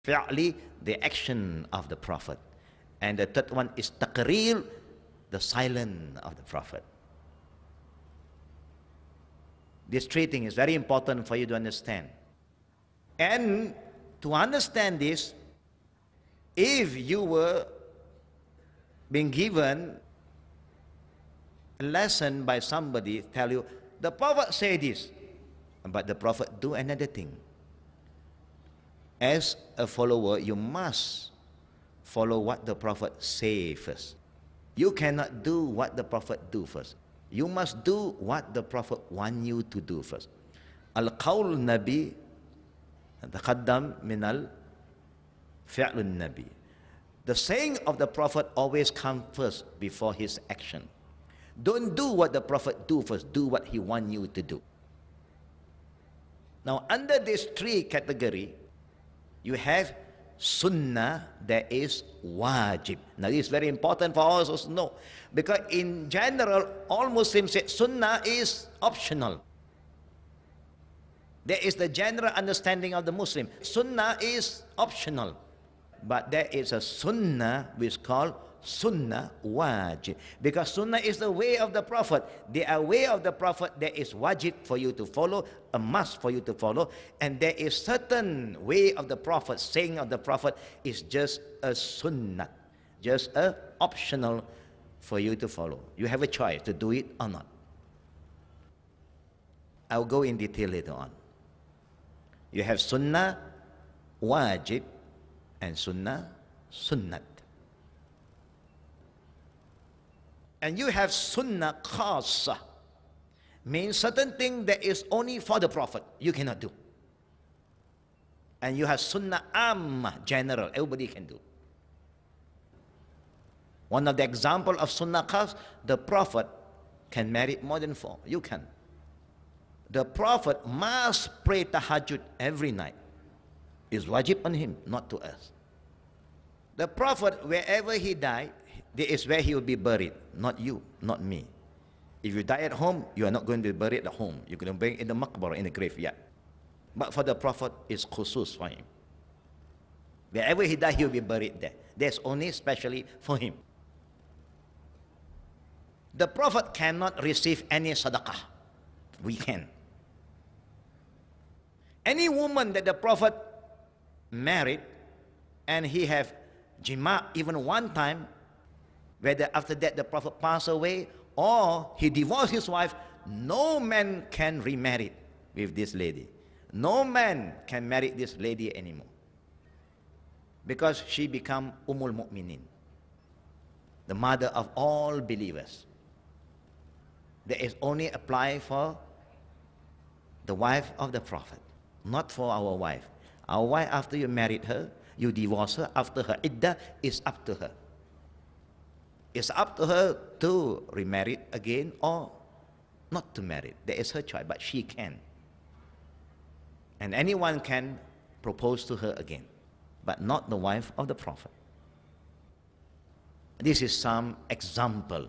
fi'li, the action of the Prophet. And the third one is taqrir, the silence of the Prophet. This three things is very important for you to understand. And to understand this, if you were being given a lesson by somebody, tell you, the Prophet said this, but the Prophet do another thing. As a follower, you must follow what the Prophet say first. You cannot do what the Prophet do first. You must do what the Prophet want you to do first. Al-qawl nabi taqaddam min al-fi'l nabi. The saying of the Prophet always comes first before his action. Don't do what the Prophet do first, do what he want you to do. Now under this three category, you have Sunnah, that is wajib. Now this is very important for all of us to know, because in general all Muslims say Sunnah is optional. There is the general understanding of the Muslim, Sunnah is optional, but there is a Sunnah which is called Sunnah wajib, because Sunnah is the way of the Prophet. The way of the Prophet, there is wajib for you to follow, a must for you to follow, and there is certain way of the Prophet, saying of the Prophet is just a Sunnah, just a optional for you to follow. You have a choice to do it or not. I'll go in detail later on. You have Sunnah wajib and Sunnah sunnat. And you have Sunnah khasa, means certain thing that is only for the Prophet, you cannot do. And you have Sunnah amma, general, everybody can do. One of the example of Sunnah khas, the Prophet can marry more than 4, you can. The Prophet must pray tahajjud every night. It's wajib on him, not to us. The Prophet, wherever he died, there is where he will be buried, not you, not me. If you die at home, you are not going to be buried at home. You're going to be in the maqbarah, in the graveyard. But for the Prophet, it's khusus for him. Wherever he died, he will be buried there. That's only specially for him. The Prophet cannot receive any sadaqah. We can. Any woman that the Prophet married and he have jima even one time, whether after that the Prophet passed away or he divorced his wife, no man can remarry with this lady. No man can marry this lady anymore, because she become Ummul Mu'minin, the mother of all believers. That is only apply for the wife of the Prophet, not for our wife. Our wife, after you married her, you divorce her, after her iddah, is up to her. It's up to her to remarry again or not to marry. That is her choice, but she can. And anyone can propose to her again, but not the wife of the Prophet. This is some example,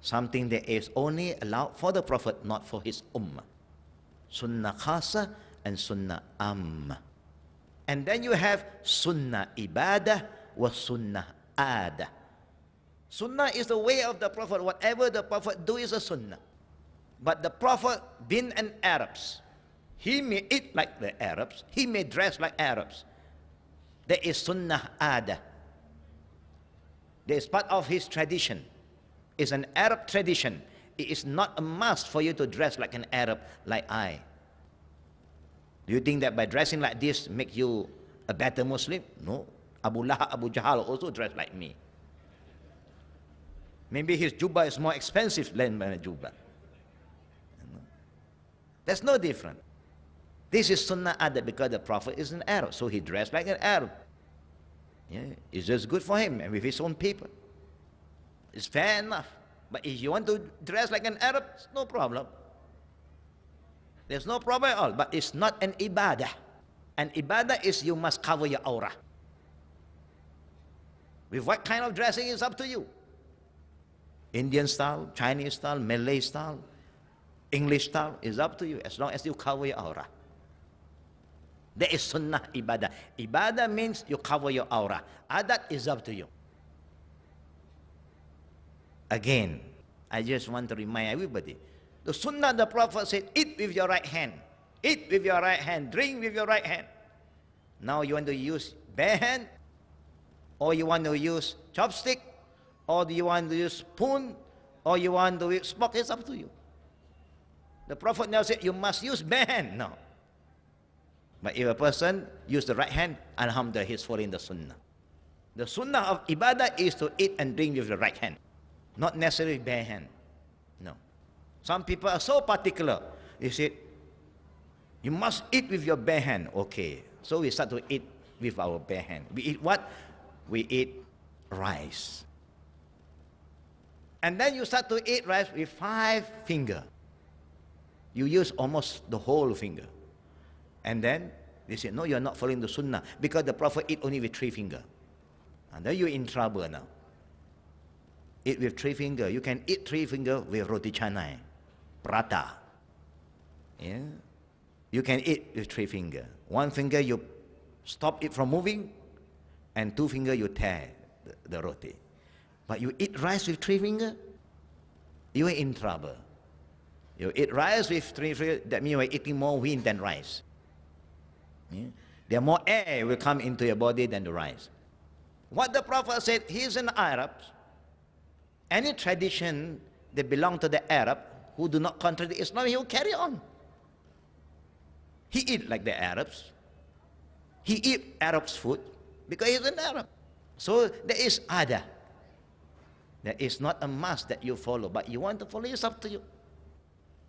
something that is only allowed for the Prophet, not for his ummah. Sunnah khasa and Sunnah amma. And then you have Sunnah ibadah wa Sunnah adah. Sunnah is the way of the Prophet. Whatever the Prophet do is a Sunnah. But the Prophet being an Arabs, he may eat like the Arabs, he may dress like Arabs. That is Sunnah adah. That is part of his tradition. It's an Arab tradition. It is not a must for you to dress like an Arab, like I. Do you think that by dressing like this make you a better Muslim? No. Abu Lahab, Abu Jahal also dress like me. Maybe his jubba is more expensive than my jubba. That's no different. This is Sunnah adat, because the Prophet is an Arab, so he dressed like an Arab. Yeah, it's just good for him and with his own people. It's fair enough. But if you want to dress like an Arab, it's no problem. There's no problem at all. But it's not an ibadah. An ibadah is you must cover your aura. With what kind of dressing is up to you. Indian style, Chinese style, Malay style, English style is up to you, as long as you cover your aura. That is sunnah ibadah. Ibadah means you cover your aura. Adat is up to you. Again, I just want to remind everybody. The sunnah, the Prophet said, eat with your right hand. Eat with your right hand. Drink with your right hand. Now you want to use bare hand? Or you want to use chopstick? Or do you want to use spoon? Or you want to use fork? It's up to you. The Prophet now said, you must use bare hand. No. But if a person use the right hand, alhamdulillah, he's following the sunnah. The sunnah of ibadah is to eat and drink with the right hand. Not necessarily bare hand. No. Some people are so particular. They say, you must eat with your bare hand. Okay. So we start to eat with our bare hand. We eat what? We eat rice. And then you start to eat rice with 5 fingers. You use almost the whole finger. And then they say, no, you're not following the sunnah because the Prophet eat only with 3 fingers. And then you're in trouble now. Eat with 3 fingers. You can eat 3 fingers with roti canai, prata. Yeah? You can eat with 3 fingers. 1 finger you stop it from moving, and 2 fingers you tear the roti. But you eat rice with 3 fingers, you are in trouble. You eat rice with 3 fingers, that means you are eating more wind than rice. Yeah? There more air will come into your body than the rice. What the Prophet said, he's an Arab. Any tradition that belong to the Arab who do not contradict Islam, he will carry on. He eat like the Arabs. He eat Arab's food because he's an Arab. So there is ada. There is not a must that you follow, but you want to follow, it's up to you.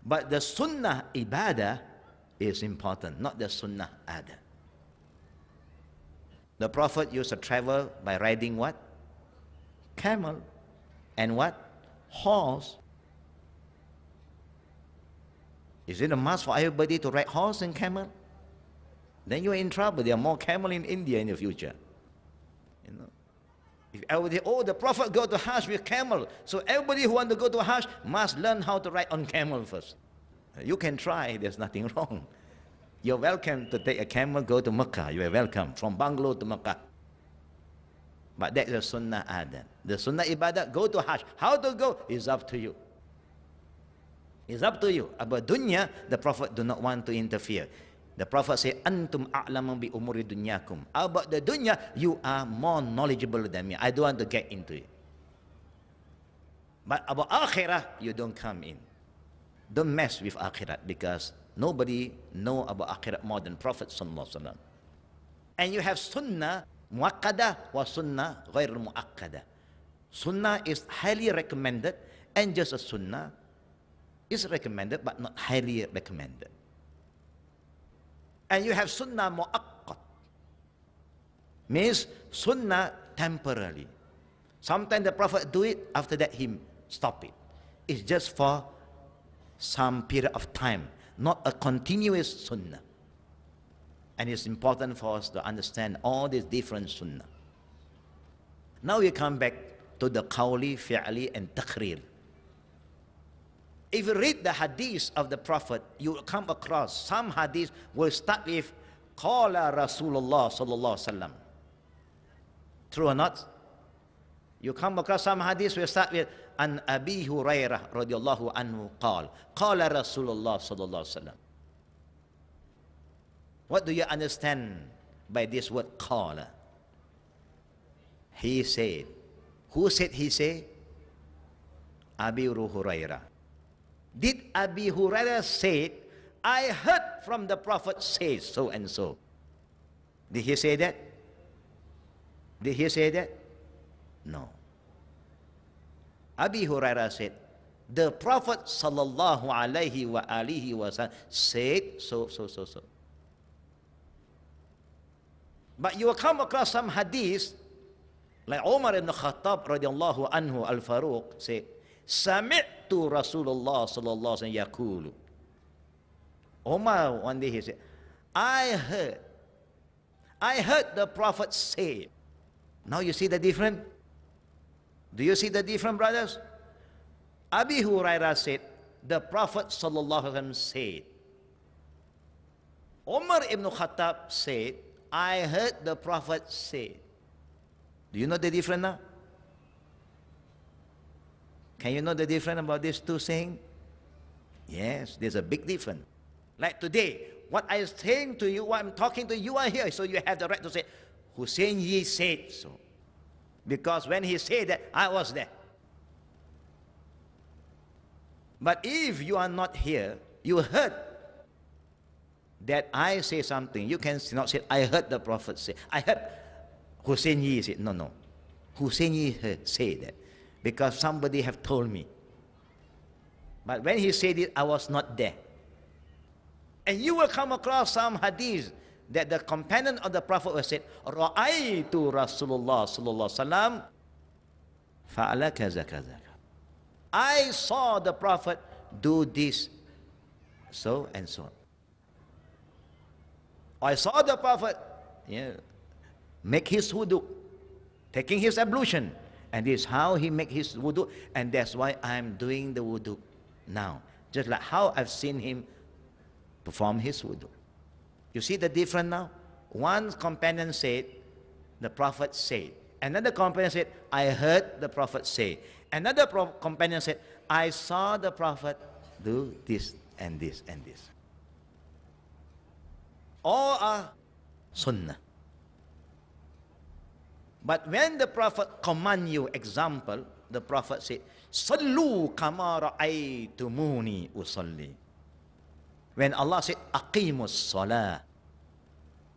But the sunnah ibadah is important, not the sunnah ada. The Prophet used to travel by riding what? Camel. And what? Horse. Is it a must for everybody to ride horse and camel? Then you're in trouble. There are more camel in India in the future. You know, if everybody, oh, the Prophet go to Hajj with camel, so everybody who want to go to Hajj must learn how to ride on camel first. You can try. There's nothing wrong. You're welcome to take a camel, go to Mecca. You are welcome from Bangalore to Mecca. But that's the sunnah adat. The sunnah ibadah, go to Hajj. How to go is up to you. It's up to you. About dunya, the Prophet do not want to interfere. The Prophet said, Antum a'lamu bi umuri dunyakum. About the dunya, you are more knowledgeable than me. I don't want to get into it. But about akhirah, you don't come in. Don't mess with akhirah because nobody know about akhirah more than Prophet sallallahu alaihi wasallam. And you have sunnah muakkada wa sunnah ghair muakkada. Sunnah is highly recommended, and just a sunnah is recommended but not highly recommended. And you have sunnah muakkad, means sunnah temporarily. Sometimes the Prophet do it, after that he stop it. It's just for some period of time, not a continuous sunnah. And it's important for us to understand all these different sunnah. Now we come back to the qawli, fi'li, and taqrir. If you read the hadith of the Prophet, you will come across some hadith will start with Qala Rasulullah sallallahu alaihi wasallam. True or not? You come across some hadith will start with An Abi Hurairah radiyallahu anhu Qala Rasulullah sallallahu alaihi wasallam. What do you understand by this word qala? He said. Who said he said? Abi Hurairah. Did Abi Hurairah say, I heard from the Prophet say so and so? Did he say that? Did he say that? No. Abi Hurairah said, the Prophet sallallahu alaihi wa alihi wasallam said so. But you will come across some hadith, like Umar ibn Khattab radiallahu anhu al-Faruq said, Sami'tu Rasulullah sallallahu alaihi wasallam yaqulu. Umar one day he said, I heard the Prophet say. Now you see the difference? Do you see the difference, brothers? Abi Hurairah said, the Prophet sallallahu alaihi wasallam said. Umar ibn Khattab said, I heard the Prophet say. Do you know the difference now? Can you know the difference about these two saying? Yes, there's a big difference. Like today, what I'm saying to you, what I'm talking to you are here, so you have the right to say, Hussein Yi said so. Because when he said that, I was there. But if you are not here, you heard that I say something, you can not say, I heard the Prophet say. I heard Hussein Yi say. No, no. Hussein Yi say that. Because somebody have told me. But when he said it, I was not there. And you will come across some hadith that the companion of the Prophet was said, Ra'aytu Rasulullah sallallahu alaihi wasallam fa'ala kaza kaza. I saw the Prophet do this, so and so. I saw the Prophet make his wudu, taking his ablution. And this is how he make his wudu. And that's why I'm doing the wudu now. Just like how I've seen him perform his wudu. You see the difference now? One companion said, the Prophet said. Another companion said, I heard the Prophet say. Another companion said, I saw the Prophet do this and this and this. All are Sunnah. But when the Prophet command you, example, the Prophet said, Sallu kama ra'aytumuni usalli. When Allah said, Aqimus salah,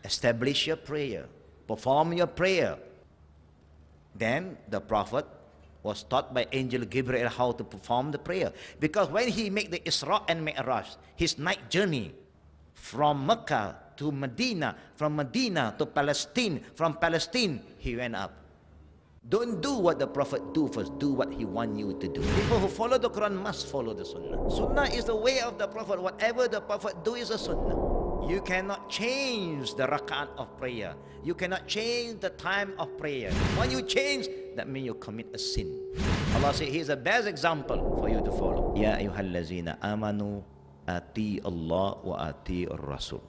establish your prayer, perform your prayer. Then the Prophet was taught by Angel Gabriel how to perform the prayer. Because when he made the Isra and Mi'raj, his night journey from Mecca to Medina, from Medina to Palestine, from Palestine, he went up. Don't do what the Prophet do first, do what he want you to do. People who follow the Quran must follow the Sunnah. Sunnah is the way of the Prophet. Whatever the Prophet do is a Sunnah. You cannot change the rak'at of prayer. You cannot change the time of prayer. When you change, that means you commit a sin. Allah says, He is the best example for you to follow. Ya ayyuhallazina amanu ati Allah wa ati ar-Rasul.